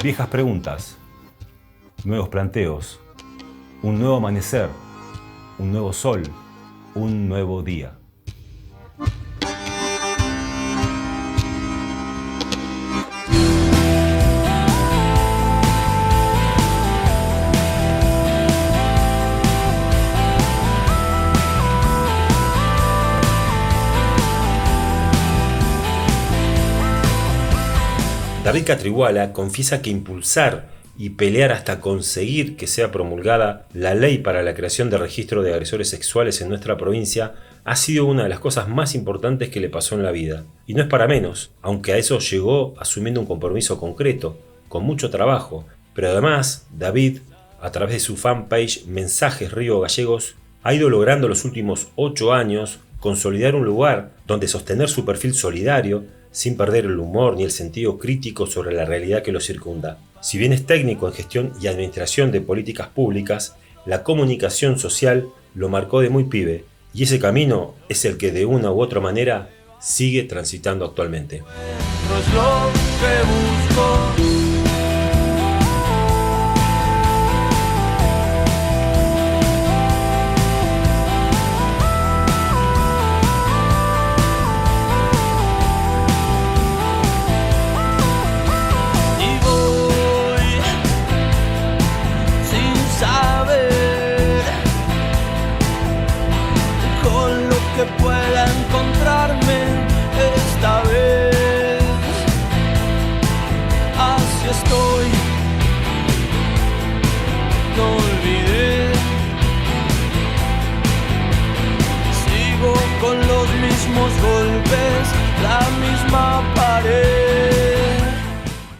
Viejas preguntas, nuevos planteos, un nuevo amanecer, un nuevo sol, un nuevo día. David Catriguala confiesa que impulsar y pelear hasta conseguir que sea promulgada la ley para la creación de registro de agresores sexuales en nuestra provincia ha sido una de las cosas más importantes que le pasó en la vida. Y no es para menos, aunque a eso llegó asumiendo un compromiso concreto, con mucho trabajo. Pero además, David, a través de su fanpage Mensajes Río Gallegos, ha ido logrando los últimos 8 años consolidar un lugar donde sostener su perfil solidario sin perder el humor ni el sentido crítico sobre la realidad que lo circunda. Si bien es técnico en gestión y administración de políticas públicas, la comunicación social lo marcó de muy pibe, y ese camino es el que de una u otra manera sigue transitando actualmente.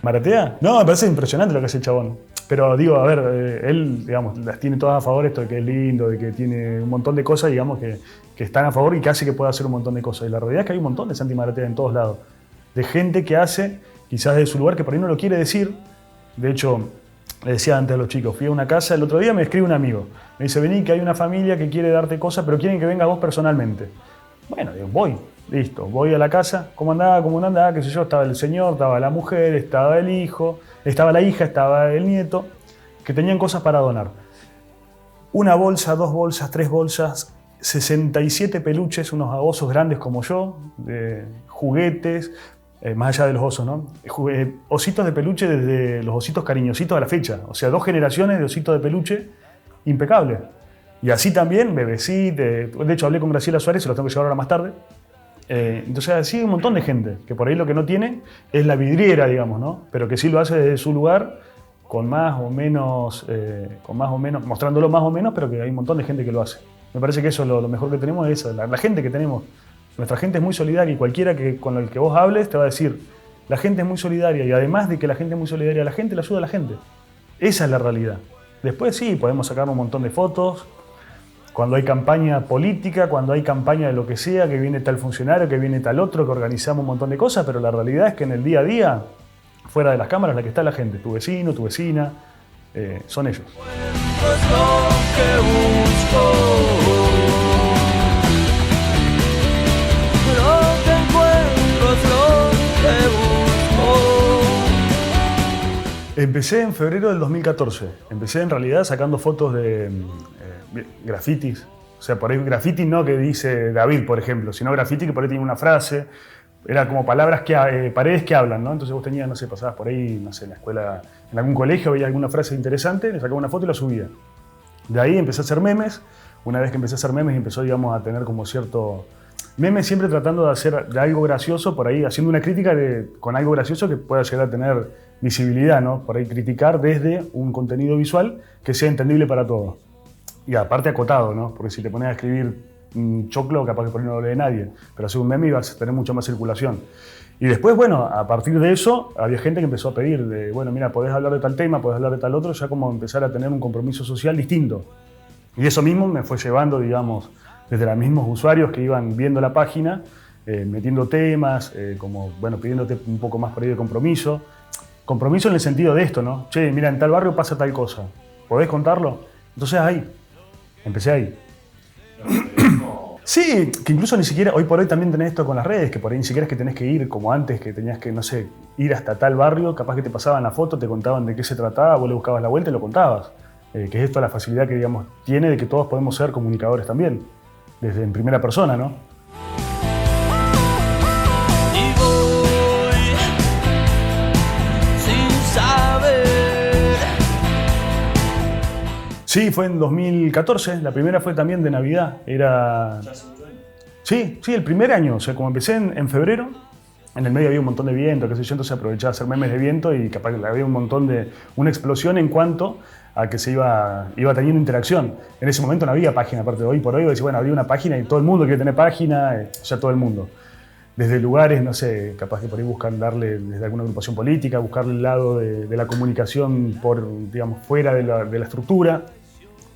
¿Maratea? No, me parece impresionante lo que hace el chabón. Pero digo, a ver, él, digamos, las tiene todas a favor, esto de que es lindo, de que tiene un montón de cosas, digamos, que están a favor y que hace que pueda hacer un montón de cosas. Y la realidad es que hay un montón de Santi Maratea en todos lados. De gente que hace, quizás de su lugar, que por ahí no lo quiere decir. De hecho, le decía antes a los chicos, fui a una casa, el otro día me escribe un amigo. Me dice, vení que hay una familia que quiere darte cosas, pero quieren que vengas vos personalmente. Bueno, digo, voy. Listo, voy a la casa, ¿cómo andaba? ¿Cómo no andaba? Qué sé yo, estaba el señor, estaba la mujer, estaba el hijo, estaba la hija, estaba el nieto, que tenían cosas para donar. Una bolsa, 2 bolsas, 3 bolsas, 67 peluches, unos osos grandes como yo, de juguetes, más allá de los osos, ¿no? Ositos de peluche desde los ositos cariñositos a la fecha, o sea, 2 generaciones de ositos de peluche impecables. Y así también, bebecitos, de hecho hablé con Graciela Suárez, se los tengo que llevar ahora más tarde. Entonces así hay un montón de gente que por ahí lo que no tiene es la vidriera, digamos, ¿no? Pero que sí lo hace desde su lugar con más o menos, mostrándolo más o menos, pero que hay un montón de gente que lo hace. Me parece que eso lo mejor que tenemos es esa, la gente que tenemos. Nuestra gente es muy solidaria y cualquiera con el que vos hables te va a decir, la gente es muy solidaria y además de que la gente es muy solidaria, la gente le ayuda a la gente. Esa es la realidad. Después sí, podemos sacar un montón de fotos, cuando hay campaña política, cuando hay campaña de lo que sea, que viene tal funcionario, que viene tal otro, que organizamos un montón de cosas, pero la realidad es que en el día a día, fuera de las cámaras, la que está la gente, tu vecino, tu vecina, son ellos. Empecé en febrero del 2014. Empecé en realidad sacando fotos de grafitis. O sea, por ahí graffiti no que dice David, por ejemplo, sino graffiti que por ahí tiene una frase. Era como palabras paredes que hablan, ¿no? Entonces vos tenías, no sé, pasabas por ahí, no sé, en la escuela, en algún colegio, veías alguna frase interesante, le sacaba una foto y la subía. De ahí empecé a hacer memes. Una vez que empecé a hacer memes, empezó, digamos, a tener como cierto... Memes siempre tratando de hacer de algo gracioso, por ahí haciendo una crítica con algo gracioso que pueda llegar a tener visibilidad, ¿no? Por ahí criticar desde un contenido visual que sea entendible para todos. Y aparte acotado, ¿no? Porque si te pones a escribir choclo, capaz que por ahí no lo lee nadie. Pero hacer un meme ibas a tener mucha más circulación. Y después, bueno, a partir de eso, había gente que empezó a pedir de, bueno, mira, podés hablar de tal tema, podés hablar de tal otro, ya como empezar a tener un compromiso social distinto. Y eso mismo me fue llevando, digamos, desde los mismos usuarios que iban viendo la página, metiendo temas, como, bueno, pidiéndote un poco más por ahí de compromiso. Compromiso en el sentido de esto, ¿no? Che, mira, en tal barrio pasa tal cosa. ¿Podés contarlo? Entonces ahí, empecé ahí. Sí, que incluso ni siquiera, hoy por hoy también tenés esto con las redes, que por ahí ni siquiera es que tenés que ir como antes, que tenías que, no sé, ir hasta tal barrio, capaz que te pasaban la foto, te contaban de qué se trataba, vos le buscabas la vuelta y lo contabas. Que es esto la facilidad que, digamos, tiene de que todos podemos ser comunicadores también, desde en primera persona, ¿no? Y voy sin saber. Sí, fue en 2014, la primera fue también de Navidad, era... Sí, el primer año, o sea, como empecé en febrero, en el medio había un montón de viento, qué sé yo, entonces aprovechaba a hacer memes de viento y capaz que había un montón de... una explosión en cuanto a que se iba teniendo interacción. En ese momento no había página, aparte de hoy por hoy, decir, bueno, había una página y todo el mundo quiere tener página, o sea, todo el mundo. Desde lugares, no sé, capaz que por ahí buscan darle, desde alguna agrupación política, buscarle el lado de la comunicación por, digamos, fuera de la estructura.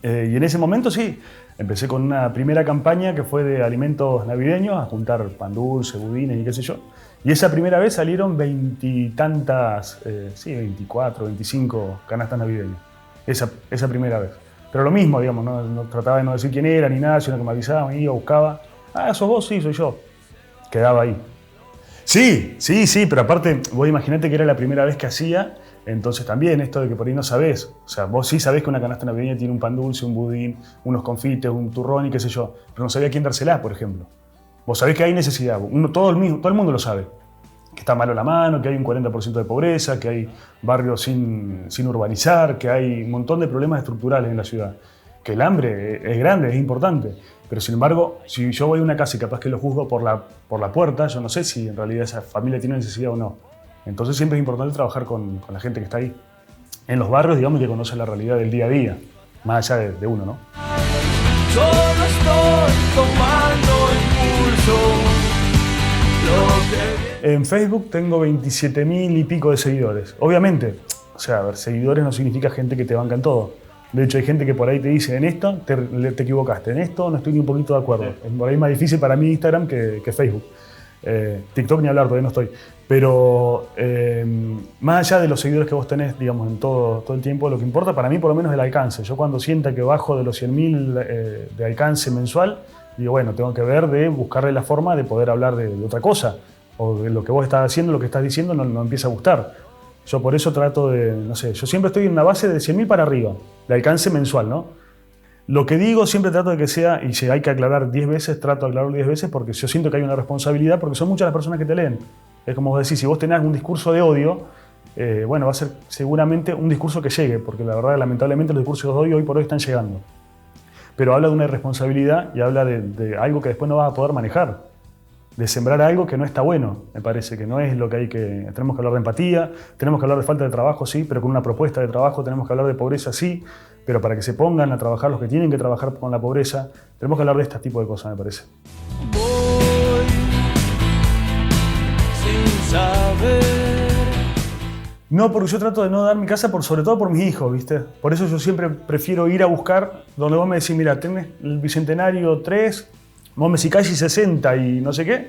Y en ese momento sí, empecé con una primera campaña que fue de alimentos navideños, a juntar pan dulce, budines y qué sé yo. Y esa primera vez salieron 20 y tantas, 24, 25 canastas navideñas. Esa primera vez. Pero lo mismo, digamos, no trataba de no decir quién era ni nada, sino que me avisaban, iba, buscaba. Ah, ¿sos vos? Sí, soy yo. Quedaba ahí. Sí, pero aparte, vos imaginate que era la primera vez que hacía, entonces también esto de que por ahí no sabés. O sea, vos sí sabés que una canasta navideña tiene un pan dulce, un budín, unos confites, un turrón y qué sé yo, pero no sabía a quién dársela, por ejemplo. Vos sabés que hay necesidad, todo el mundo lo sabe. Que está malo la mano, que hay un 40% de pobreza, que hay barrios sin urbanizar, que hay un montón de problemas estructurales en la ciudad. Que el hambre es grande, es importante. Pero sin embargo, si yo voy a una casa y capaz que lo juzgo por la puerta, yo no sé si en realidad esa familia tiene necesidad o no. Entonces siempre es importante trabajar con la gente que está ahí. En los barrios, digamos, que conoce la realidad del día a día, más allá de uno, ¿no? Solo estoy tomando impulso. En Facebook tengo 27.000 y pico de seguidores. Obviamente, o sea, a ver, seguidores no significa gente que te banca en todo. De hecho, hay gente que por ahí te dice, en esto te equivocaste, en esto no estoy ni un poquito de acuerdo. Es por ahí más difícil para mí Instagram que Facebook. TikTok ni hablar, todavía no estoy. Pero más allá de los seguidores que vos tenés, digamos, en todo el tiempo, lo que importa para mí por lo menos es el alcance. Yo cuando sienta que bajo de los 100.000 de alcance mensual, digo, bueno, tengo que ver de buscarle la forma de poder hablar de otra cosa. O de lo que vos estás haciendo, lo que estás diciendo no empieza a gustar. Yo por eso trato de, no sé, yo siempre estoy en una base de 100.000 para arriba, de alcance mensual, ¿no? Lo que digo siempre trato de que sea, y si hay que aclarar 10 veces, trato de aclararlo 10 veces porque yo siento que hay una responsabilidad, porque son muchas las personas que te leen. Es como vos decís, si vos tenés un discurso de odio, bueno, va a ser seguramente un discurso que llegue, porque la verdad, lamentablemente, los discursos de odio hoy por hoy están llegando. Pero habla de una irresponsabilidad y habla de algo que después no vas a poder manejar. De sembrar algo que no está bueno, me parece, que no es lo que hay que... Tenemos que hablar de empatía, tenemos que hablar de falta de trabajo, sí, pero con una propuesta de trabajo, tenemos que hablar de pobreza, sí, pero para que se pongan a trabajar los que tienen que trabajar con la pobreza, tenemos que hablar de este tipo de cosas, me parece. Voy sin saber. No, porque yo trato de no dar mi casa, sobre todo por mis hijos, ¿viste? Por eso yo siempre prefiero ir a buscar donde vos me decís, mira, tenés el Bicentenario 3, vos me decís calle 60 y no sé qué,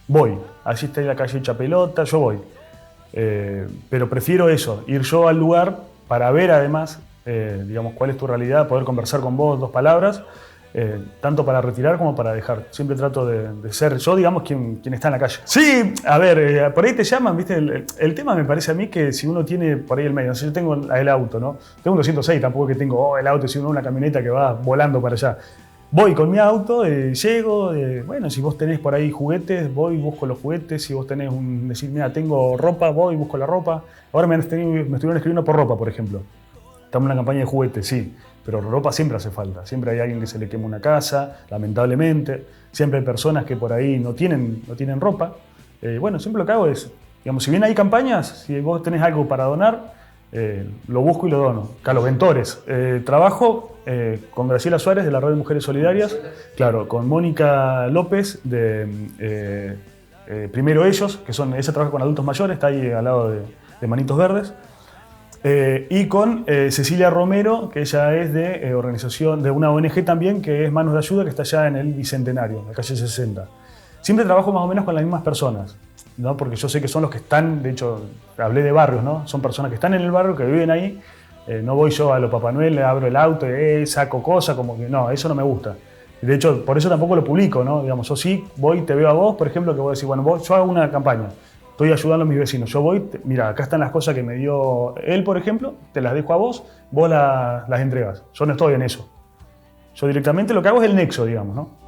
voy. Allí está la calle hecha pelota, yo voy. Pero prefiero eso, ir yo al lugar para ver además, digamos, cuál es tu realidad, poder conversar con vos 2 palabras, tanto para retirar como para dejar. Siempre trato de ser yo, digamos, quien está en la calle. Sí, a ver, por ahí te llaman, ¿viste? El tema me parece a mí que si uno tiene por ahí el medio, no sé, yo tengo el auto, ¿no? Tengo un 206, tampoco es que tengo el auto, sino una camioneta que va volando para allá. Voy con mi auto, llego, bueno, si vos tenés por ahí juguetes, voy, busco los juguetes, si vos tenés decir, mira, tengo ropa, voy, busco la ropa. Ahora me estuvieron escribiendo por ropa, por ejemplo. Estamos en una campaña de juguetes, sí, pero ropa siempre hace falta. Siempre hay alguien que se le quema una casa, lamentablemente. Siempre hay personas que por ahí no tienen ropa. Bueno, siempre lo que hago es, digamos, si bien hay campañas, si vos tenés algo para donar, lo busco y lo dono. Carlos Ventores. Trabajo con Graciela Suárez de la Red de Mujeres Solidarias, claro, con Mónica López de Primero Ellos, que ella trabaja con adultos mayores, está ahí al lado de Manitos Verdes, y con Cecilia Romero, que ella es de organización, de una ONG también, que es Manos de Ayuda, que está allá en el Bicentenario, en la calle 60. Siempre trabajo más o menos con las mismas personas, ¿no? Porque yo sé que son los que están, de hecho, hablé de barrios, ¿no? Son personas que están en el barrio, que viven ahí. No voy yo a lo Papá Noel, le abro el auto y saco cosas, como que no, eso no me gusta. De hecho, por eso tampoco lo publico, ¿no? Digamos, yo sí voy, te veo a vos, por ejemplo, que vos decís, bueno, yo hago una campaña, estoy ayudando a mis vecinos, yo voy, mira, acá están las cosas que me dio él, por ejemplo, te las dejo a vos las entregas. Yo no estoy en eso. Yo directamente lo que hago es el nexo, digamos, ¿no?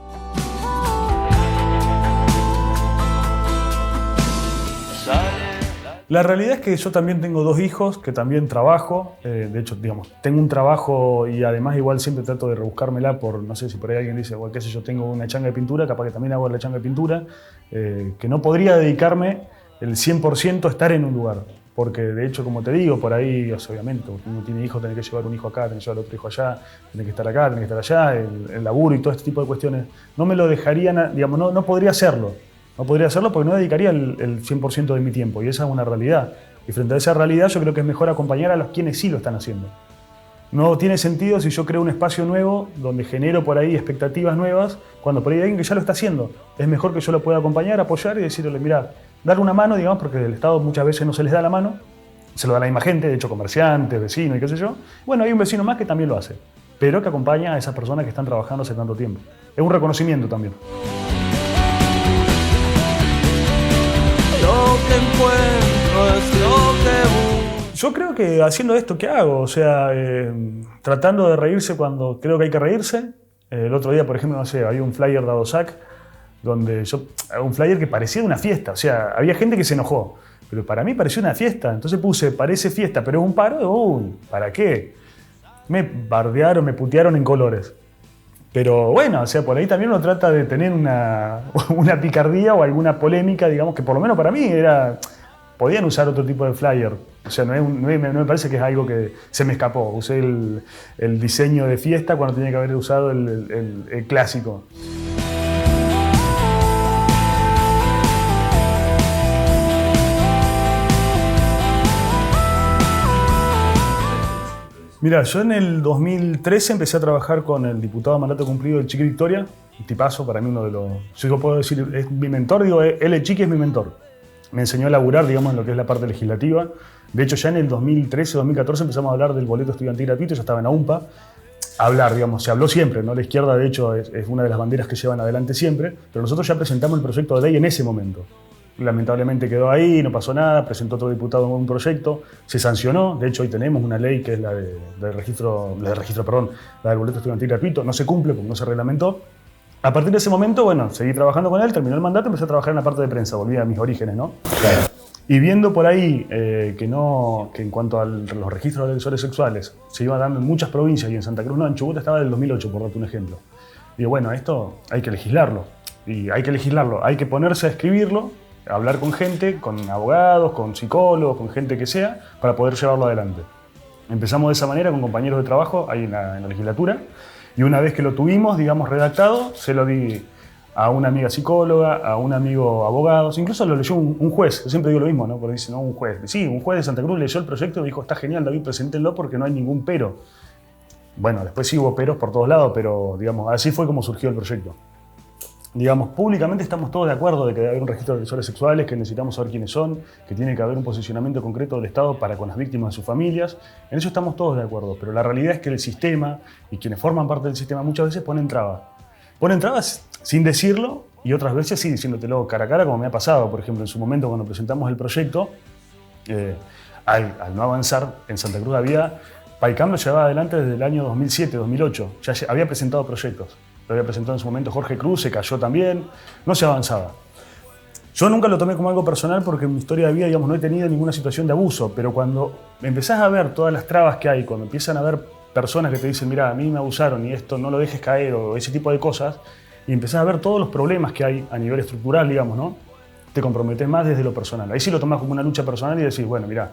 La realidad es que yo también tengo 2 hijos, que también trabajo. De hecho, digamos, tengo un trabajo y además igual siempre trato de rebuscármela por, no sé, si por ahí alguien dice, bueno, qué sé yo, tengo una changa de pintura, capaz que también hago la changa de pintura, que no podría dedicarme el 100% a estar en un lugar. Porque de hecho, como te digo, por ahí, obviamente, uno tiene hijos, tiene que llevar un hijo acá, tiene que llevar otro hijo allá, tiene que estar acá, tiene que estar allá, el laburo y todo este tipo de cuestiones. No me lo dejarían, digamos, no podría hacerlo. No podría hacerlo porque no dedicaría el 100% de mi tiempo y esa es una realidad. Y frente a esa realidad yo creo que es mejor acompañar a los quienes sí lo están haciendo. No tiene sentido si yo creo un espacio nuevo donde genero por ahí expectativas nuevas cuando por ahí hay alguien que ya lo está haciendo. Es mejor que yo lo pueda acompañar, apoyar y decirle, mira, darle una mano, digamos, porque del Estado muchas veces no se les da la mano, se lo da la misma gente, de hecho comerciantes, vecinos y qué sé yo. Bueno, hay un vecino más que también lo hace, pero que acompaña a esas personas que están trabajando hace tanto tiempo. Es un reconocimiento también. Lo que encuentro es lo que busco. Yo creo que haciendo esto que hago, o sea, tratando de reírse cuando creo que hay que reírse. El otro día, por ejemplo, no sé, había un flyer de Adosac, donde un flyer que parecía una fiesta, o sea, había gente que se enojó, pero para mí parecía una fiesta. Entonces puse, parece fiesta, pero es un paro, uy, ¿para qué? Me bardearon, me putearon en colores. Pero bueno, o sea, por ahí también uno trata de tener una picardía o alguna polémica, digamos, que por lo menos para mí podían usar otro tipo de flyer. O sea, no me parece que es algo que se me escapó. Usé el diseño de fiesta cuando tenía que haber usado el clásico. Mira, yo en el 2013 empecé a trabajar con el diputado de mandato cumplido, el Chiqui Victoria, un tipazo, para mí uno de los... Yo puedo decir, es mi mentor, digo, él el Chiqui es mi mentor. Me enseñó a laburar, digamos, en lo que es la parte legislativa. De hecho, ya en el 2013, 2014 empezamos a hablar del boleto estudiantil gratuito, yo estaba en AUMPA. Hablar, digamos, se habló siempre, ¿no? La izquierda, de hecho, es una de las banderas que llevan adelante siempre, pero nosotros ya presentamos el proyecto de ley en ese momento. Lamentablemente quedó ahí, no pasó nada, presentó otro diputado un proyecto, se sancionó, de hecho hoy tenemos una ley que es la del boleto estudiantil gratuito, no se cumple porque no se reglamentó. A partir de ese momento, bueno, seguí trabajando con él, terminó el mandato, empecé a trabajar en la parte de prensa, volví a mis orígenes, ¿no? Claro. Y viendo por ahí que en cuanto a los registros de agresores sexuales se iba dando en muchas provincias y en Santa Cruz no, en Chubut estaba del 2008, por darte un ejemplo. Digo, bueno, esto hay que legislarlo, y hay que ponerse a escribirlo, hablar con gente, con abogados, con psicólogos, con gente que sea, para poder llevarlo adelante. Empezamos de esa manera con compañeros de trabajo ahí en la legislatura, y una vez que lo tuvimos, digamos, redactado, se lo di a una amiga psicóloga, a un amigo abogado, incluso lo leyó un juez. Yo siempre digo lo mismo, ¿no? Porque dice, no, un juez. Sí, un juez de Santa Cruz leyó el proyecto y dijo, está genial, David, preséntenlo porque no hay ningún pero. Bueno, después sí hubo peros por todos lados, pero, digamos, así fue como surgió el proyecto. Digamos, públicamente estamos todos de acuerdo de que debe haber un registro de agresores sexuales, que necesitamos saber quiénes son, que tiene que haber un posicionamiento concreto del Estado para con las víctimas de sus familias. En eso estamos todos de acuerdo, pero la realidad es que el sistema y quienes forman parte del sistema muchas veces ponen trabas. Ponen trabas sin decirlo y otras veces sí diciéndotelo cara a cara, como me ha pasado. Por ejemplo, en su momento cuando presentamos el proyecto, al no avanzar, en Santa Cruz PAICAM lo llevaba adelante desde el año 2007-2008. Ya había presentado proyectos. Lo había presentado en su momento Jorge Cruz, se cayó también, no se avanzaba. Yo nunca lo tomé como algo personal porque en mi historia de vida, digamos, no he tenido ninguna situación de abuso, pero cuando empezás a ver todas las trabas que hay, cuando empiezan a ver personas que te dicen, mira, a mí me abusaron y esto no lo dejes caer o ese tipo de cosas, y empezás a ver todos los problemas que hay a nivel estructural, digamos, ¿no? Te comprometés más desde lo personal. Ahí sí lo tomás como una lucha personal y decís, bueno, mira,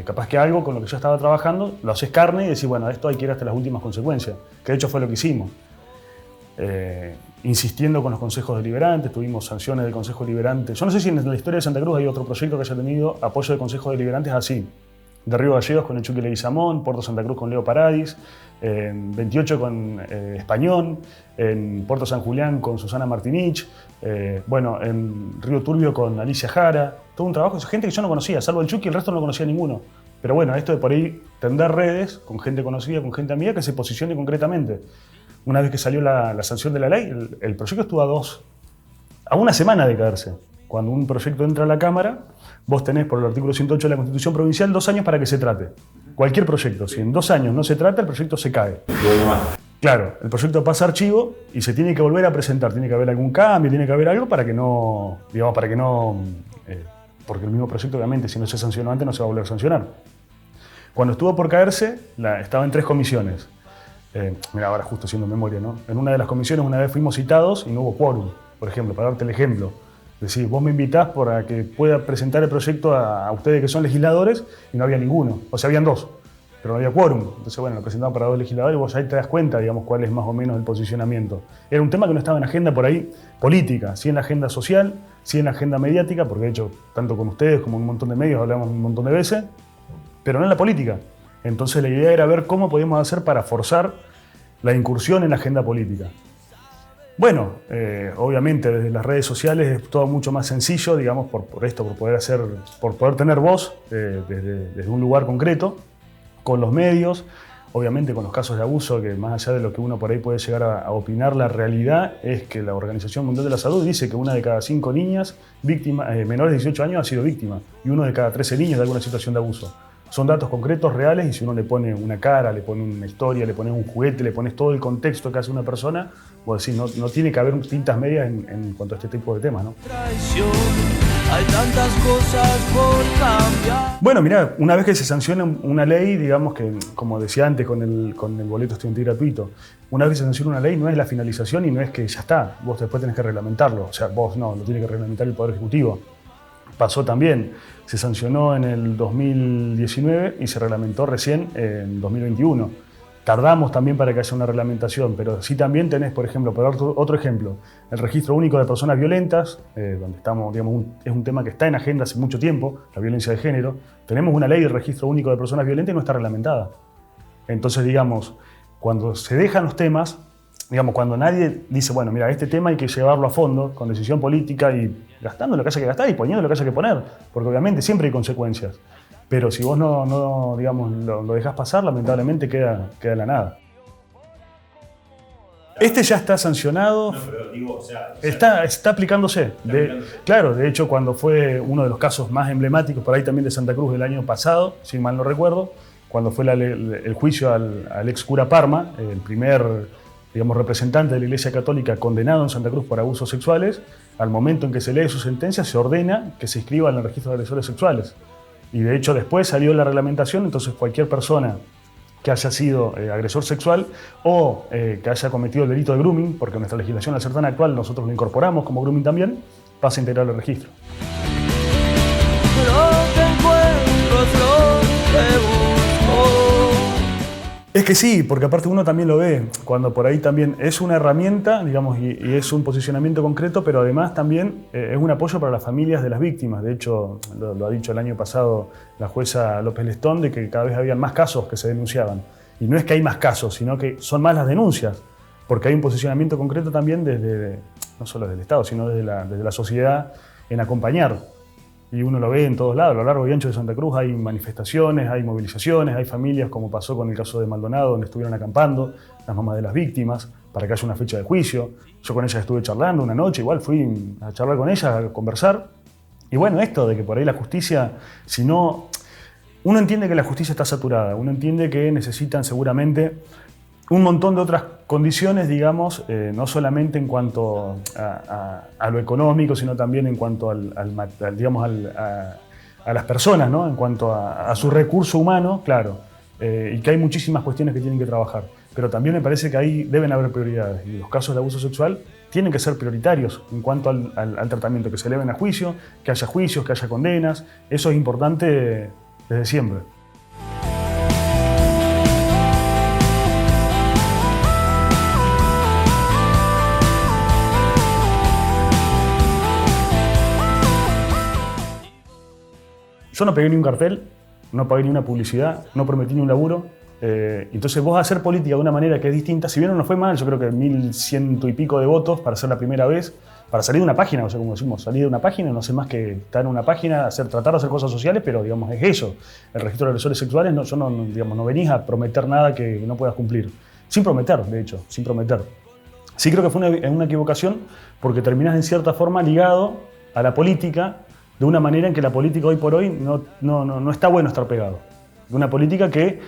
capaz que algo con lo que yo estaba trabajando, lo haces carne y decís, bueno, esto hay que ir hasta las últimas consecuencias, que de hecho fue lo que hicimos. Insistiendo con los consejos deliberantes, tuvimos sanciones del Consejo Deliberante. Yo no sé si en la historia de Santa Cruz hay otro proyecto que haya tenido apoyo de consejos deliberantes así. De Río Gallegos con el Chucky Leguizamón, Puerto Santa Cruz con Leo Paradis, 28 con Españón, en Puerto San Julián con Susana Martinich, bueno, en Río Turbio con Alicia Jara. Todo un trabajo de gente que yo no conocía, salvo el Chucky, el resto no lo conocía ninguno. Pero bueno, esto de por ahí tender redes con gente conocida, con gente amiga que se posicione concretamente. una vez que salió la sanción de la ley, el proyecto estuvo a una semana de caerse. Cuando un proyecto entra a la Cámara, vos tenés por el artículo 108 de la Constitución Provincial 2 años para que se trate. Cualquier proyecto, si en 2 años no se trata, el proyecto se cae. Claro, el proyecto pasa a archivo y se tiene que volver a presentar. Tiene que haber algún cambio, tiene que haber algo para que no, digamos, porque el mismo proyecto, obviamente, si no se sancionó antes, no se va a volver a sancionar. Cuando estuvo por caerse, estaba en 3 comisiones. Mira, ahora justo haciendo memoria, ¿no? En una de las comisiones una vez fuimos citados y no hubo quórum, por ejemplo, para darte el ejemplo. Es decir, vos me invitás para que pueda presentar el proyecto a ustedes que son legisladores y no había ninguno. O sea, habían 2, pero no había quórum. Entonces, bueno, lo presentamos para 2 legisladores y vos ahí te das cuenta, digamos, cuál es más o menos el posicionamiento. Era un tema que no estaba en agenda por ahí política, sí en la agenda social, sí en la agenda mediática, porque de hecho, tanto con ustedes como en un montón de medios hablamos un montón de veces, pero no en la política. Entonces la idea era ver cómo podíamos hacer para forzar la incursión en la agenda política. Bueno, obviamente desde las redes sociales es todo mucho más sencillo, digamos, por poder tener voz desde un lugar concreto, con los medios, obviamente con los casos de abuso, que más allá de lo que uno por ahí puede llegar a opinar, la realidad es que la Organización Mundial de la Salud dice que 1 de cada 5 niñas menores de 18 años ha sido víctima y 1 de cada 13 niños de alguna situación de abuso. Son datos concretos, reales, y si uno le pone una cara, le pone una historia, le pones un juguete, le pones todo el contexto que hace una persona, vos decís, no tiene que haber tintas medias en cuanto a este tipo de temas, ¿no? Hay tantas cosas por cambiar. Bueno, mirá, una vez que se sanciona una ley, digamos que, como decía antes con el boleto estudiantil gratuito, una vez que se sanciona una ley no es la finalización y no es que ya está, vos después tenés que reglamentarlo, o sea, vos no, lo tiene que reglamentar el Poder Ejecutivo. Pasó también, se sancionó en el 2019 y se reglamentó recién en 2021. Tardamos también para que haya una reglamentación, pero sí también tenés, por ejemplo, por otro ejemplo, el Registro Único de Personas Violentas, donde estamos, digamos, es un tema que está en agenda hace mucho tiempo, la violencia de género. Tenemos una ley de Registro Único de Personas Violentas y no está reglamentada. Entonces, digamos, cuando se dejan los temas, digamos, cuando nadie dice, bueno, mira, este tema hay que llevarlo a fondo, con decisión política y gastando lo que haya que gastar y poniendo lo que haya que poner, porque obviamente siempre hay consecuencias. Pero si vos no digamos, lo dejás pasar, lamentablemente queda en la nada. Este ya está sancionado, está aplicándose. Claro, de hecho, cuando fue uno de los casos más emblemáticos, por ahí también de Santa Cruz del año pasado, si mal no recuerdo, cuando fue el juicio al ex cura Parma, el primer, digamos, representante de la Iglesia Católica condenado en Santa Cruz por abusos sexuales, al momento en que se lee su sentencia se ordena que se inscriba en el registro de agresores sexuales. Y de hecho después salió la reglamentación, entonces cualquier persona que haya sido agresor sexual o que haya cometido el delito de grooming, porque nuestra legislación al ser tan actual nosotros lo incorporamos como grooming también, pasa a integrar el registro. Lo que encuentro es lo que busco. Es que sí, porque aparte uno también lo ve, cuando por ahí también es una herramienta, digamos, y es un posicionamiento concreto, pero además también es un apoyo para las familias de las víctimas. De hecho, lo ha dicho el año pasado la jueza López Lestón, de que cada vez habían más casos que se denunciaban. Y no es que hay más casos, sino que son más las denuncias, porque hay un posicionamiento concreto también no solo desde el Estado, sino desde la sociedad en acompañar. Y uno lo ve en todos lados, a lo largo y ancho de Santa Cruz hay manifestaciones, hay movilizaciones, hay familias, como pasó con el caso de Maldonado, donde estuvieron acampando las mamás de las víctimas para que haya una fecha de juicio. Yo con ellas estuve charlando una noche, igual fui a charlar con ellas, a conversar. Y bueno, esto de que por ahí la justicia, si no... Uno entiende que la justicia está saturada, uno entiende que necesitan seguramente un montón de otras condiciones, digamos, no solamente en cuanto a lo económico, sino también en cuanto a las personas, ¿no? En cuanto a su recurso humano, claro, y que hay muchísimas cuestiones que tienen que trabajar. Pero también me parece que ahí deben haber prioridades, y los casos de abuso sexual tienen que ser prioritarios en cuanto al tratamiento, que se eleven a juicio, que haya juicios, que haya condenas. Eso es importante desde siempre. Yo no pegué ni un cartel, no pagué ni una publicidad, no prometí ni un laburo. Entonces vos hacer política de una manera que es distinta, si bien no fue mal, yo creo que 1100 y pico de votos para ser la primera vez, para salir de una página, o sea, como decimos, salir de una página, no sé más que estar en una página, tratar de hacer cosas sociales, pero digamos, es eso. El registro de agresores sexuales, digamos, no venís a prometer nada que no puedas cumplir. sin prometer, de hecho, sin prometer. Sí creo que fue una equivocación porque terminás en cierta forma ligado a la política de una manera en que la política hoy por hoy no está bueno estar pegado. De una política que,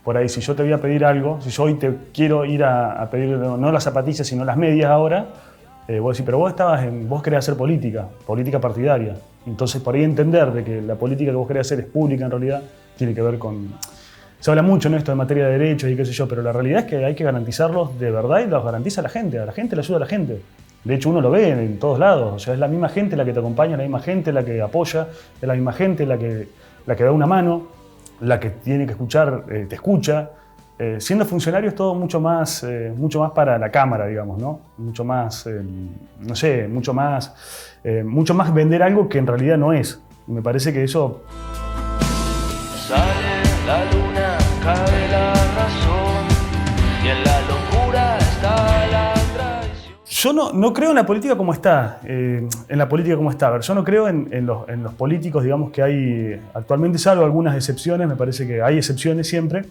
por ahí, si yo te voy a pedir algo, si yo hoy te quiero ir a pedir no las zapatillas sino las medias ahora, vos decís, pero vos querés hacer política partidaria. Entonces, por ahí entender de que la política que vos querés hacer es pública en realidad, tiene que ver con... Se habla mucho en esto de materia de derechos y qué sé yo, pero la realidad es que hay que garantizarlos de verdad y los garantiza a la gente le ayuda a la gente. De hecho, uno lo ve en todos lados, o sea, es la misma gente la que te acompaña, la misma gente la que apoya, es la misma gente la que da una mano, la que tiene que escuchar, te escucha. Siendo funcionario es todo mucho más para la cámara, digamos, ¿no? Mucho más, no sé, mucho más vender algo que en realidad no es. Y me parece que eso... Sale la luna, cae la razón, y en la locura está la traición. Yo no creo en la política como está, A ver, yo no creo en los políticos, digamos, que hay actualmente, salvo algunas excepciones, me parece que hay excepciones siempre,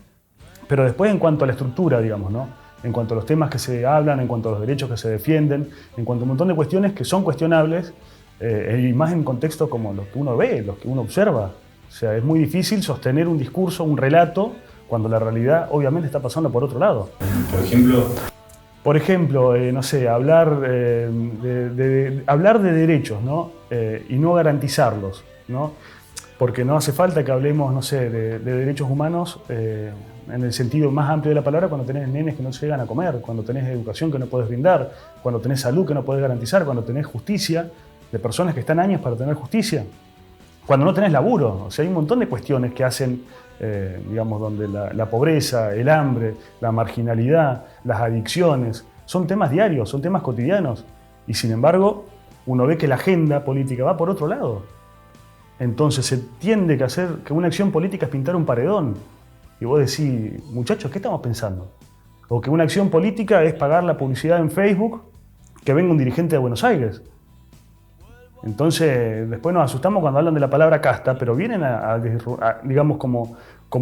pero después en cuanto a la estructura, digamos, ¿no? En cuanto a los temas que se hablan, en cuanto a los derechos que se defienden, en cuanto a un montón de cuestiones que son cuestionables, y más en contextos como los que uno ve, los que uno observa. O sea, es muy difícil sostener un discurso, un relato, cuando la realidad obviamente está pasando por otro lado. Por ejemplo, no sé, hablar de derechos, ¿no? Y no garantizarlos, ¿no? Porque no hace falta que hablemos, no sé, de derechos humanos en el sentido más amplio de la palabra cuando tenés nenes que no llegan a comer, cuando tenés educación que no puedes brindar, cuando tenés salud que no puedes garantizar, cuando tenés justicia de personas que están años para tener justicia, cuando no tenés laburo. O sea, hay un montón de cuestiones que hacen, digamos, donde la pobreza, el hambre, la marginalidad, las adicciones, son temas diarios, son temas cotidianos. Y sin embargo, uno ve que la agenda política va por otro lado. Entonces se tiende que una acción política es pintar un paredón. Y vos decís, muchachos, ¿qué estamos pensando? O que una acción política es pagar la publicidad en Facebook que venga un dirigente de Buenos Aires. Entonces, después nos asustamos cuando hablan de la palabra casta, pero vienen digamos, como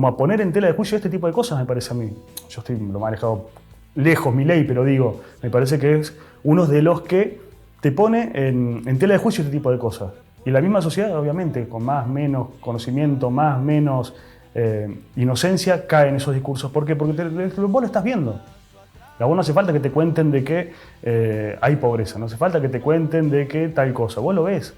a poner en tela de juicio este tipo de cosas, me parece a mí. Yo lo he dejado lejos, Milei, pero digo, me parece que es uno de los que te pone en tela de juicio este tipo de cosas. Y la misma sociedad, obviamente, con menos conocimiento, menos inocencia, cae en esos discursos. ¿Por qué? Porque vos lo estás viendo. A vos no hace falta que te cuenten de que hay pobreza, no hace falta que te cuenten de que tal cosa. Vos lo ves.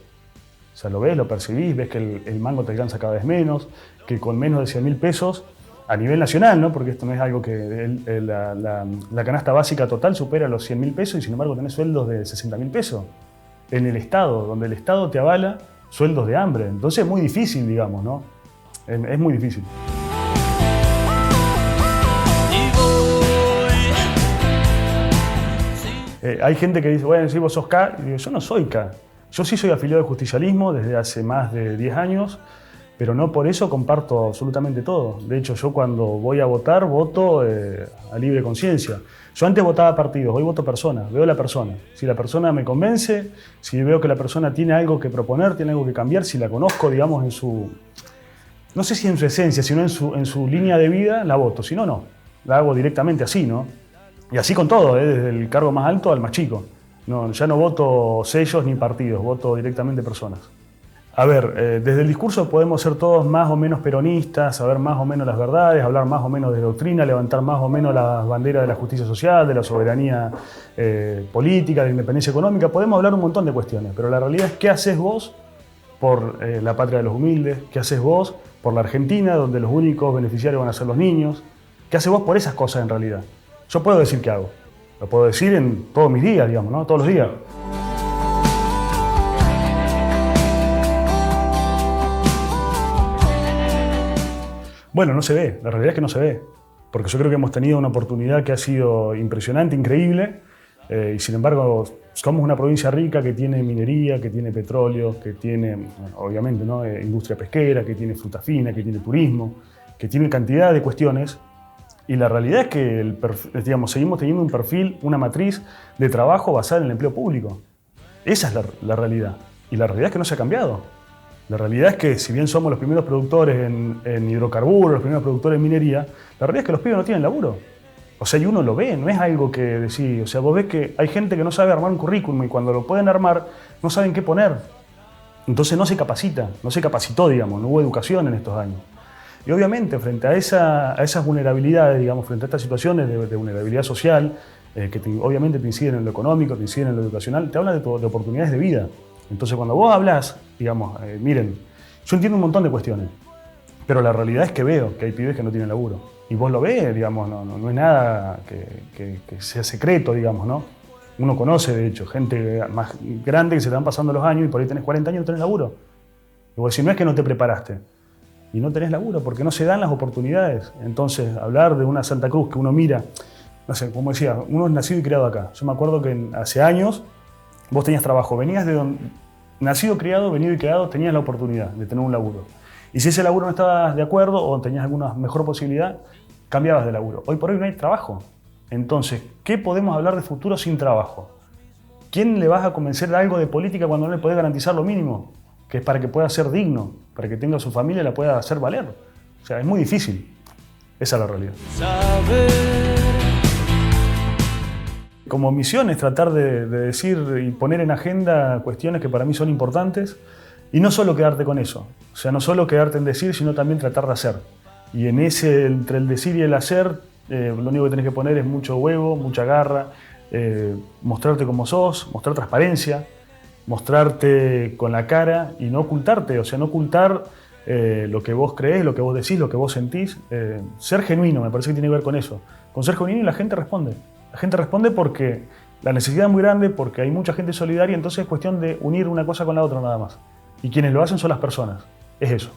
O sea, lo ves, lo percibís, ves que el mango te alcanza cada vez menos, que con menos de 100.000 pesos, a nivel nacional, ¿no? Porque esto no es algo que la canasta básica total supera los 100.000 pesos y sin embargo tenés sueldos de 60.000 pesos. En el Estado, donde el Estado te avala sueldos de hambre. Entonces es muy difícil, digamos, ¿no? Es muy difícil. Hay gente que dice, bueno, si vos sos K, y digo, yo no soy K. Yo sí soy afiliado al justicialismo desde hace más de 10 años, pero no por eso comparto absolutamente todo. De hecho, yo cuando voy a votar, voto a libre conciencia. Yo antes votaba partidos, hoy voto personas, veo la persona. Si la persona me convence, si veo que la persona tiene algo que proponer, tiene algo que cambiar, si la conozco, digamos, en su... No sé si en su esencia, sino en su línea de vida, la voto. Si no, no. La hago directamente así, ¿no? Y así con todo, desde el cargo más alto al más chico. No, ya no voto sellos ni partidos, voto directamente personas. A ver, desde el discurso podemos ser todos más o menos peronistas, saber más o menos las verdades, hablar más o menos de doctrina, levantar más o menos las banderas de la justicia social, de la soberanía política, de la independencia económica. Podemos hablar un montón de cuestiones, pero la realidad es qué haces vos por la patria de los humildes, qué haces vos por la Argentina, donde los únicos beneficiarios van a ser los niños, qué haces vos por esas cosas en realidad. Yo puedo decir qué hago, lo puedo decir en todos mis días, digamos, ¿no? Todos los días. Bueno, no se ve, la realidad es que no se ve, porque yo creo que hemos tenido una oportunidad que ha sido impresionante, increíble, y sin embargo somos una provincia rica que tiene minería, que tiene petróleo, que tiene, bueno, obviamente, ¿no? Industria pesquera, que tiene fruta fina, que tiene turismo, que tiene cantidad de cuestiones, y la realidad es que digamos, seguimos teniendo un perfil, una matriz de trabajo basada en el empleo público. Esa es la realidad, y la realidad es que no se ha cambiado. La realidad es que si bien somos los primeros productores en hidrocarburos, los primeros productores en minería, la realidad es que los pibes no tienen laburo. O sea, y uno lo ve, no es algo que decir. O sea, vos ves que hay gente que no sabe armar un currículum y cuando lo pueden armar no saben qué poner. Entonces no se capacita, no se capacitó, digamos, no hubo educación en estos años. Y obviamente frente a esas vulnerabilidades, digamos, frente a estas situaciones de vulnerabilidad social, obviamente te inciden en lo económico, te inciden en lo educacional, te hablan de oportunidades de vida. Entonces cuando vos hablas, digamos, miren, yo entiendo un montón de cuestiones, pero la realidad es que veo que hay pibes que no tienen laburo. Y vos lo ves, digamos, no es nada que sea secreto, digamos, ¿no? Uno conoce, de hecho, gente más grande que se te van pasando los años y por ahí tenés 40 años y no tenés laburo. Y vos decís, no es que no te preparaste, y no tenés laburo porque no se dan las oportunidades. Entonces, hablar de una Santa Cruz que uno mira, no sé, como decía, uno es nacido y criado acá. Yo me acuerdo que hace años vos tenías trabajo, venías de donde, nacido, criado, venido y criado, tenías la oportunidad de tener un laburo. Y si ese laburo no estabas de acuerdo o tenías alguna mejor posibilidad, cambiabas de laburo. Hoy por hoy no hay trabajo. Entonces, ¿qué podemos hablar de futuro sin trabajo? ¿Quién le vas a convencer de algo de política cuando no le podés garantizar lo mínimo? Que es para que pueda ser digno, para que tenga su familia y la pueda hacer valer. O sea, es muy difícil. Esa es la realidad. Como misión es tratar de decir y poner en agenda cuestiones que para mí son importantes y no solo quedarte con eso. O sea, no solo quedarte en decir, sino también tratar de hacer. Y en ese, entre el decir y el hacer, lo único que tenés que poner es mucho huevo, mucha garra, mostrarte como sos, mostrar transparencia, mostrarte con la cara y no ocultarte, o sea, no ocultar lo que vos creés, lo que vos decís, lo que vos sentís. Ser genuino, me parece que tiene que ver con eso. Con ser genuino y la gente responde. La gente responde porque la necesidad es muy grande, porque hay mucha gente solidaria, entonces es cuestión de unir una cosa con la otra nada más. Y quienes lo hacen son las personas. Es eso.